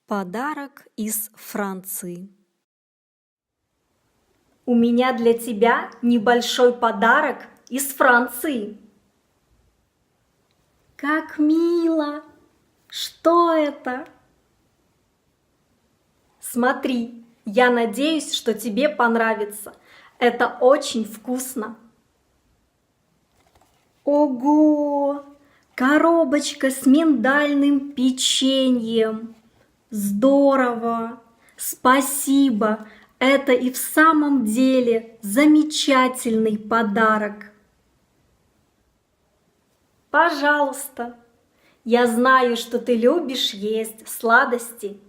Подарок из Франции. У меня для тебя небольшой подарок из Франции. Как мило! Что это? Смотри, я надеюсь, что тебе понравится. Это очень вкусно. Ого! Коробочка с миндальным печеньем. Здорово! Спасибо! Это и в самом деле замечательный подарок. Пожалуйста. Я знаю, что ты любишь есть сладости.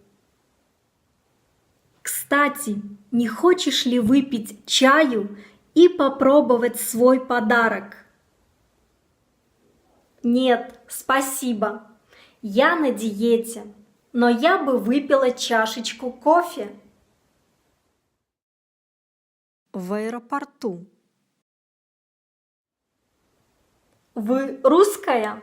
Кстати, не хочешь ли выпить чаю и попробовать свой подарок? Нет, спасибо. Я на диете, но я бы выпила чашечку кофе. В аэропорту. Вы русская?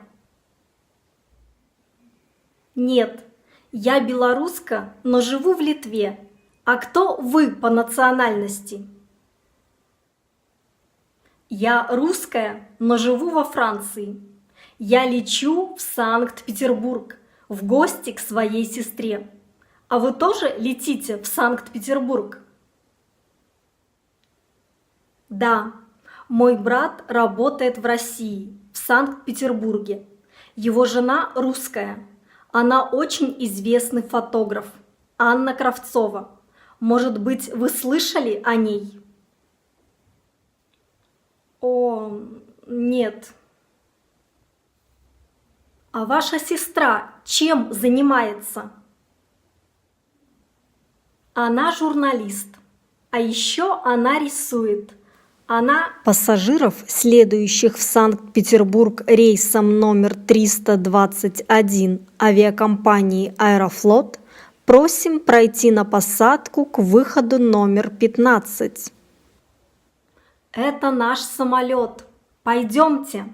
Нет, я белоруска, но живу в Литве. А кто вы по национальности? Я русская, но живу во Франции. Я лечу в Санкт-Петербург в гости к своей сестре. А вы тоже летите в Санкт-Петербург? Да, мой брат работает в России, в Санкт-Петербурге. Его жена русская. Она очень известный фотограф, Анна Кравцова. Может быть, вы слышали о ней? О, нет. А ваша сестра чем занимается? Она журналист, а еще она рисует. Пассажиров, следующих в Санкт-Петербург рейсом номер 321 авиакомпании «Аэрофлот», просим пройти на посадку к выходу номер 15. Это наш самолет. Пойдемте.